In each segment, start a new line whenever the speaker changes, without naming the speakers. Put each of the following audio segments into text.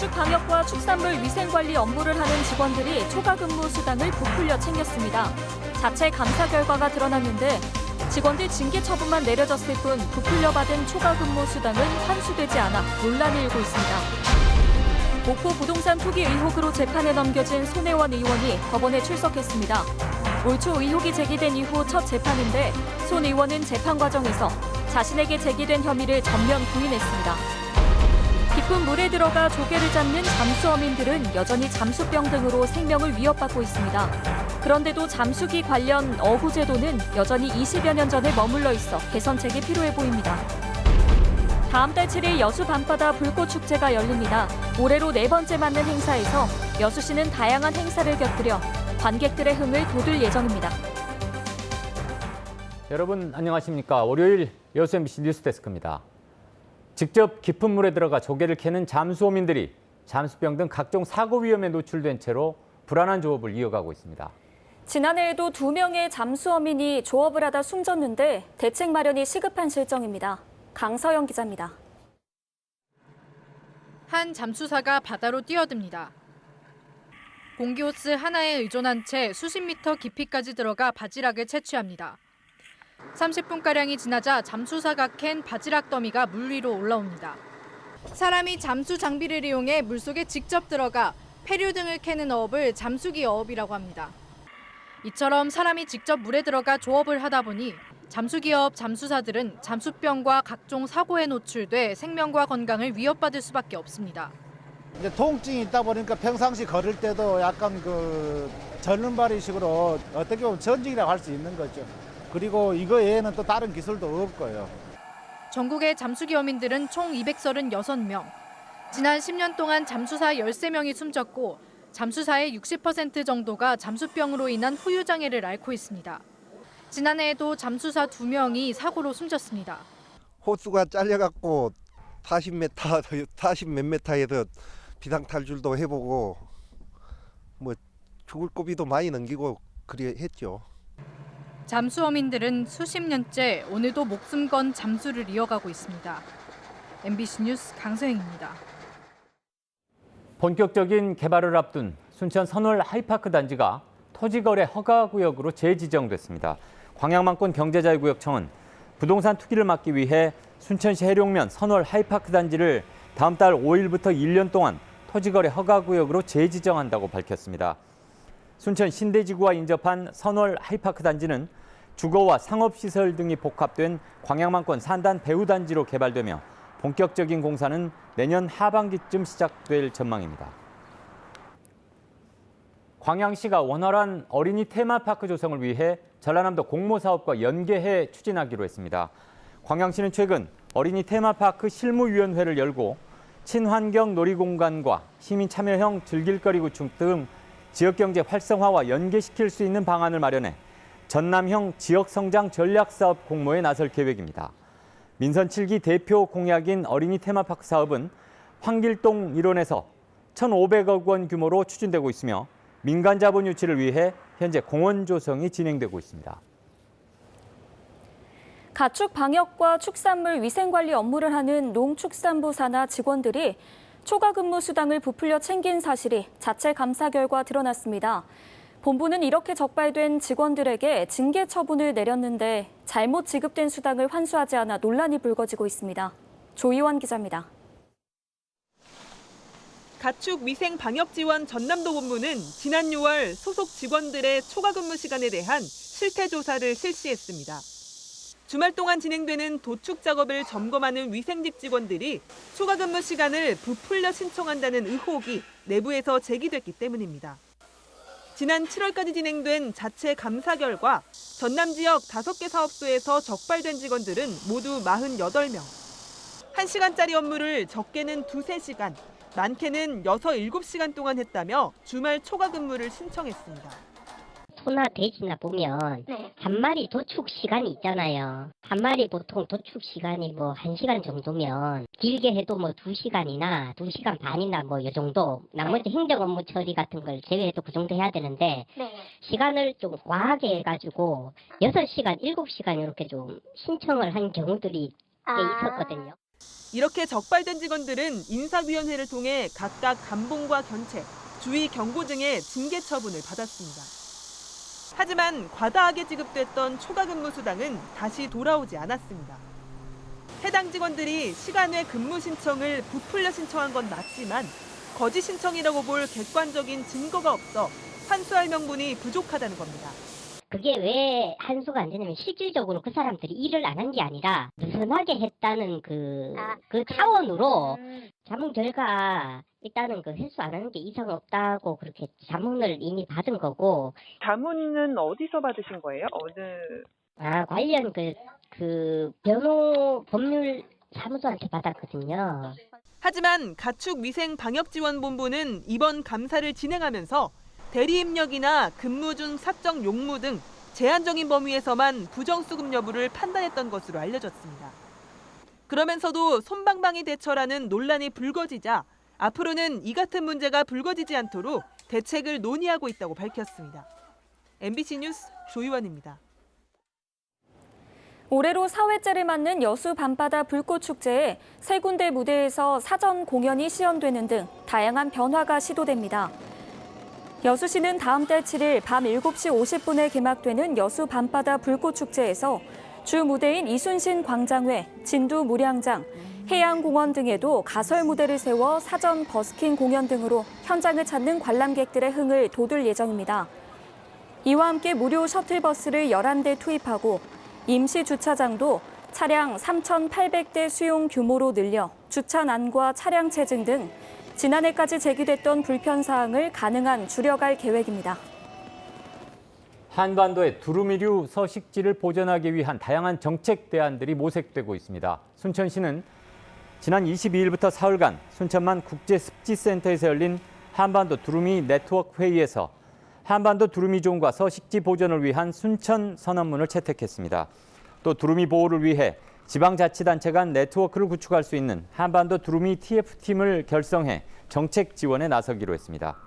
가축 방역과 축산물 위생 관리 업무를 하는 직원들이 초과 근무 수당을 부풀려 챙겼습니다. 자체 감사 결과가 드러났는데 직원들 징계 처분만 내려졌을 뿐 부풀려 받은 초과 근무 수당은 환수되지 않아 논란이 일고 있습니다. 목포 부동산 투기 의혹으로 재판에 넘겨진 손혜원 의원이 법원에 출석했습니다. 올 초 의혹이 제기된 이후 첫 재판인데 손 의원은 재판 과정에서 자신에게 제기된 혐의를 전면 부인했습니다. 깊은 물에 들어가 조개를 잡는 잠수어민들은 여전히 잠수병 등으로 생명을 위협받고 있습니다. 그런데도 잠수기 관련 어구제도는 여전히 20여 년 전에 머물러 있어 개선책이 필요해 보입니다. 다음 달 7일 여수 밤바다 불꽃축제가 열립니다. 올해로 4번째 맞는 행사에서 여수시는 다양한 행사를 곁들여 관객들의 흥을 돋울 예정입니다.
여러분 안녕하십니까. 월요일 여수 MBC 뉴스데스크입니다. 직접 깊은 물에 들어가 조개를 캐는 잠수어민들이 잠수병 등 각종 사고 위험에 노출된 채로 불안한 조업을 이어가고 있습니다.
지난해에도 2명의 잠수어민이 조업을 하다 숨졌는데 대책 마련이 시급한 실정입니다. 강서영 기자입니다.
한 잠수사가 바다로 뛰어듭니다. 공기호스 하나에 의존한 채 수십 미터 깊이까지 들어가 바지락을 채취합니다. 30분가량이 지나자 잠수사가 캔 바지락 더미가 물 위로 올라옵니다. 사람이 잠수 장비를 이용해 물속에 직접 들어가 폐류 등을 캐는 어업을 잠수기 어업이라고 합니다. 이처럼 사람이 직접 물에 들어가 조업을 하다 보니 잠수기 어업 잠수사들은 잠수병과 각종 사고에 노출돼 생명과 건강을 위협받을 수밖에 없습니다.
이제 통증이 있다 보니까 평상시 걸을 때도 약간 절름발이식으로 어떻게 보면 전직이라고 할 수 있는 거죠. 그리고 이거 외에는 또 다른 기술도 없고요.
전국의 잠수기 어민들은 총 236명. 지난 10년 동안 잠수사 13명이 숨졌고 잠수사의 60% 정도가 잠수병으로 인한 후유장애를 앓고 있습니다. 지난해에도 잠수사 2명이 사고로 숨졌습니다.
호수가 잘려갖고 40 몇 미터에서 비상탈출도 해보고 죽을 고비도 많이 넘기고 그리 했죠.
잠수어민들은 수십 년째 오늘도 목숨 건 잠수를 이어가고 있습니다. MBC 뉴스 강서영입니다.
본격적인 개발을 앞둔 순천 선월 하이파크 단지가 토지거래 허가구역으로 재지정됐습니다. 광양만권 경제자유구역청은 부동산 투기를 막기 위해 순천시 해룡면 선월 하이파크 단지를 다음 달 5일부터 1년 동안 토지거래 허가구역으로 재지정한다고 밝혔습니다. 순천 신대지구와 인접한 선월 하이파크 단지는 주거와 상업시설 등이 복합된 광양만권 산단 배후단지로 개발되며 본격적인 공사는 내년 하반기쯤 시작될 전망입니다. 광양시가 원활한 어린이 테마파크 조성을 위해 전라남도 공모사업과 연계해 추진하기로 했습니다. 광양시는 최근 어린이 테마파크 실무위원회를 열고 친환경 놀이공간과 시민 참여형 즐길거리 구축 등 지역경제 활성화와 연계시킬 수 있는 방안을 마련해 전남형 지역성장 전략사업 공모에 나설 계획입니다. 민선 7기 대표 공약인 어린이 테마파크 사업은 황길동 일원에서 1,500억 원 규모로 추진되고 있으며 민간 자본 유치를 위해 현재 공원 조성이 진행되고 있습니다.
가축 방역과 축산물 위생 관리 업무를 하는 농축산부 산하 직원들이 초과 근무 수당을 부풀려 챙긴 사실이 자체 감사 결과 드러났습니다. 본부는 이렇게 적발된 직원들에게 징계 처분을 내렸는데 잘못 지급된 수당을 환수하지 않아 논란이 불거지고 있습니다. 조희원 기자입니다.
가축위생방역지원 전남도 본부는 지난 6월 소속 직원들의 초과 근무 시간에 대한 실태 조사를 실시했습니다. 주말 동안 진행되는 도축 작업을 점검하는 위생직 직원들이 초과 근무 시간을 부풀려 신청한다는 의혹이 내부에서 제기됐기 때문입니다. 지난 7월까지 진행된 자체 감사 결과 전남 지역 5개 사업소에서 적발된 직원들은 모두 48명. 1시간짜리 업무를 적게는 2-3시간, 많게는 6-7시간 동안 했다며 주말 초과 근무를 신청했습니다.
소나 돼지나 보면 한 마리 도축 시간이 있잖아요. 한 마리 보통 도축 시간이 1시간 정도면 길게 해도 2시간이나 2시간 반이나 요 정도 나머지 행정 업무 처리 같은 걸 제외해도 그 정도 해야 되는데 시간을 좀 과하게 해가지고 6시간, 7시간 이렇게 좀 신청을 한 경우들이 꽤 있었거든요.
이렇게 적발된 직원들은 인사위원회를 통해 각각 감봉과 견책, 주의 경고 등의 징계 처분을 받았습니다. 하지만 과다하게 지급됐던 초과 근무 수당은 다시 돌아오지 않았습니다. 해당 직원들이 시간 외 근무 신청을 부풀려 신청한 건 맞지만 거짓 신청이라고 볼 객관적인 증거가 없어 환수할 명분이 부족하다는 겁니다.
그게 왜 환수가 안 되냐면 실질적으로 그 사람들이 일을 안 한 게 아니라 느슨하게 했다는 그 차원으로 자문 결과 일단은 그 횟수 안 하는 게 이상 없다고 그렇게 자문을 이미 받은 거고.
자문은 어디서 받으신 거예요?
관련 그 변호 법률 사무소한테 받았거든요.
하지만 가축위생방역지원본부는 이번 감사를 진행하면서 대리입력이나 근무 중 사적 용무 등 제한적인 범위에서만 부정수급 여부를 판단했던 것으로 알려졌습니다. 그러면서도 솜방망이 대처라는 논란이 불거지자 앞으로는 이 같은 문제가 불거지지 않도록 대책을 논의하고 있다고 밝혔습니다. MBC 뉴스 조유원입니다.
올해로 4회째를 맞는 여수 밤바다 불꽃축제에 세 군데 무대에서 사전 공연이 시연되는 등 다양한 변화가 시도됩니다. 여수시는 다음 달 7일 밤 7시 50분에 개막되는 여수 밤바다 불꽃축제에서 주 무대인 이순신 광장회, 진두 무량장, 해양공원 등에도 가설 무대를 세워 사전 버스킹 공연 등으로 현장을 찾는 관람객들의 흥을 돋울 예정입니다. 이와 함께 무료 셔틀버스를 11대 투입하고 임시 주차장도 차량 3,800대 수용 규모로 늘려 주차난과 차량 체증 등 지난해까지 제기됐던 불편사항을 가능한 줄여갈 계획입니다.
한반도의 두루미류 서식지를 보존하기 위한 다양한 정책 대안들이 모색되고 있습니다. 순천시는 지난 22일부터 사흘간 순천만 국제습지센터에서 열린 한반도 두루미 네트워크 회의에서 한반도 두루미종과 서식지 보존을 위한 순천 선언문을 채택했습니다. 또 두루미 보호를 위해 지방자치단체 간 네트워크를 구축할 수 있는 한반도 두루미 TF팀을 결성해 정책 지원에 나서기로 했습니다.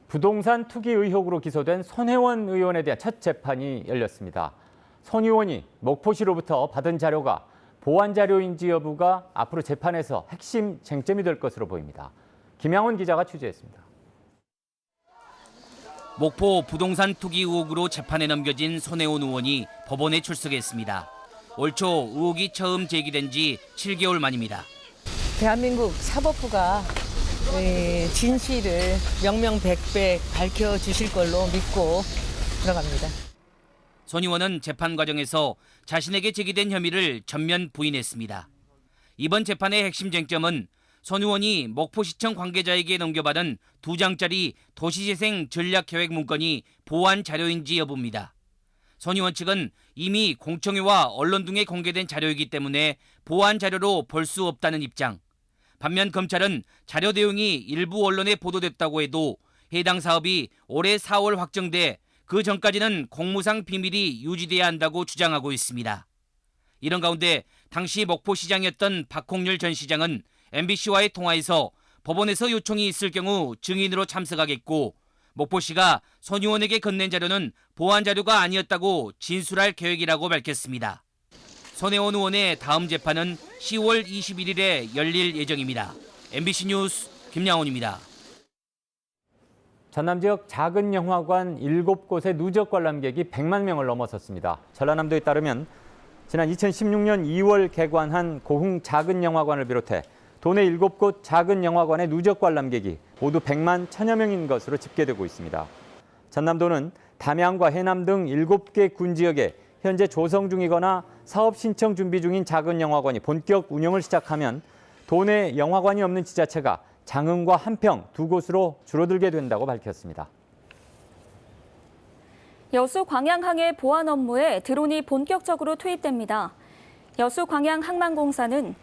부동산 투기 의혹으로 기소된 손혜원 의원에 대한 첫 재판이 열렸습니다. 손 의원이 목포시로부터 받은 자료가 보안 자료인지 여부가 앞으로 재판에서 핵심 쟁점이 될 것으로 보입니다. 김양원 기자가 취재했습니다.
목포 부동산 투기 의혹으로 재판에 넘겨진 손혜원 의원이 법원에 출석했습니다. 올 초 의혹이 처음 제기된 지 7개월 만입니다.
대한민국 사법부가 진실을 명명백백 밝혀주실 걸로 믿고 들어갑니다.
손 의원은 재판 과정에서 자신에게 제기된 혐의를 전면 부인했습니다. 이번 재판의 핵심 쟁점은 손 의원이 목포시청 관계자에게 넘겨받은 2장짜리 도시재생 전략계획 문건이 보안 자료인지 여부입니다. 손 의원 측은 이미 공청회와 언론 등에 공개된 자료이기 때문에 보안 자료로 볼 수 없다는 입장. 반면 검찰은 자료 내용이 일부 언론에 보도됐다고 해도 해당 사업이 올해 4월 확정돼 그 전까지는 공무상 비밀이 유지돼야 한다고 주장하고 있습니다. 이런 가운데 당시 목포시장이었던 박홍렬 전 시장은 MBC와의 통화에서 법원에서 요청이 있을 경우 증인으로 참석하겠고 목포시가 손 의원에게 건넨 자료는 보안 자료가 아니었다고 진술할 계획이라고 밝혔습니다. 손혜원 의원의 다음 재판은 10월 21일에 열릴 예정입니다. MBC 뉴스 김양원입니다.
전남 지역 작은 영화관 7곳의 누적 관람객이 100만 명을 넘어섰습니다. 전라남도에 따르면 지난 2016년 2월 개관한 고흥 작은 영화관을 비롯해 도내 7곳 작은 영화관의 누적 관람객이 모두 100만 1000여 명인 것으로 집계되고 있습니다. 전남도는 담양과 해남 등 7개 군 지역에 현재 조성 중이거나 사업 신청 준비 중인 작은 영화관이 본격 운영을 시작하면 도내 영화관이 없는 지자체가 장흥과 한평 2곳으로 줄어들게 된다고 밝혔습니다.
여수 광양항의 보안 업무에 드론이 본격적으로 투입됩니다. 여수 광양항만공사는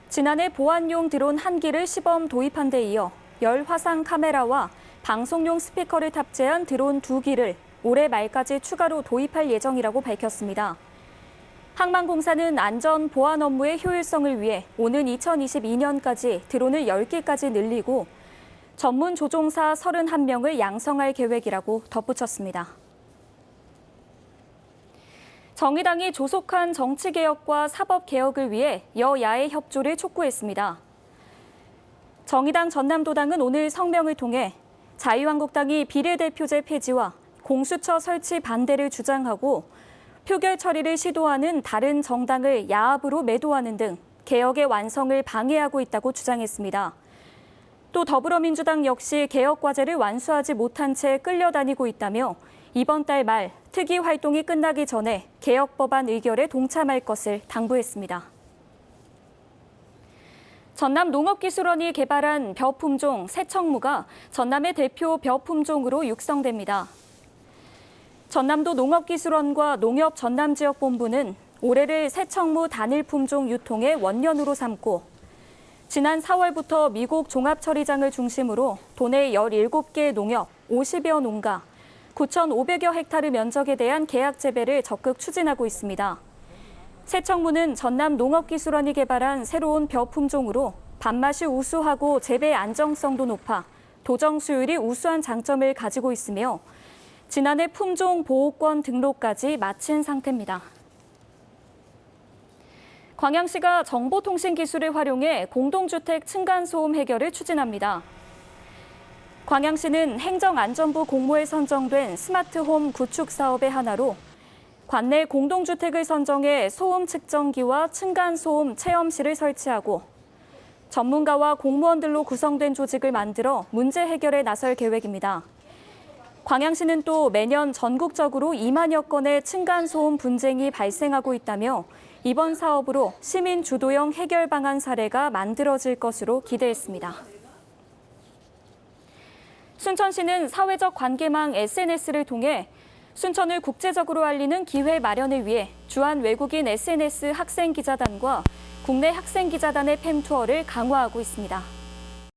지난해 보안용 드론 1기를 시범 도입한 데 이어 열화상 카메라와 방송용 스피커를 탑재한 드론 2기를 올해 말까지 추가로 도입할 예정이라고 밝혔습니다. 항만공사는 안전 보안 업무의 효율성을 위해 오는 2022년까지 드론을 10기까지 늘리고 전문 조종사 31명을 양성할 계획이라고 덧붙였습니다. 정의당이 조속한 정치개혁과 사법개혁을 위해 여야의 협조를 촉구했습니다. 정의당 전남도당은 오늘 성명을 통해 자유한국당이 비례대표제 폐지와 공수처 설치 반대를 주장하고 표결 처리를 시도하는 다른 정당을 야합으로 매도하는 등 개혁의 완성을 방해하고 있다고 주장했습니다. 또 더불어민주당 역시 개혁 과제를 완수하지 못한 채 끌려다니고 있다며 이번 달 말 특위 활동이 끝나기 전에 개혁 법안 의결에 동참할 것을 당부했습니다. 전남 농업기술원이 개발한 벼 품종 새청무가 전남의 대표 벼 품종으로 육성됩니다. 전남도 농업기술원과 농협전남지역본부는 올해를 새청무 단일 품종 유통의 원년으로 삼고 지난 4월부터 미국 종합처리장을 중심으로 도내 17개 농협 50여 농가 9,500여 헥타르 면적에 대한 계약 재배를 적극 추진하고 있습니다. 새청무는 전남 농업기술원이 개발한 새로운 벼 품종으로 밥맛이 우수하고 재배 안정성도 높아 도정 수율이 우수한 장점을 가지고 있으며 지난해 품종 보호권 등록까지 마친 상태입니다. 광양시가 정보통신 기술을 활용해 공동주택 층간소음 해결을 추진합니다. 광양시는 행정안전부 공모에 선정된 스마트홈 구축 사업의 하나로 관내 공동주택을 선정해 소음 측정기와 층간소음 체험실을 설치하고 전문가와 공무원들로 구성된 조직을 만들어 문제 해결에 나설 계획입니다. 광양시는 또 매년 전국적으로 2만여 건의 층간소음 분쟁이 발생하고 있다며 이번 사업으로 시민 주도형 해결 방안 사례가 만들어질 것으로 기대했습니다. 순천시는 사회적 관계망 SNS를 통해 순천을 국제적으로 알리는 기회 마련을 위해 주한 외국인 SNS 학생기자단과 국내 학생기자단의 팸투어를 강화하고 있습니다.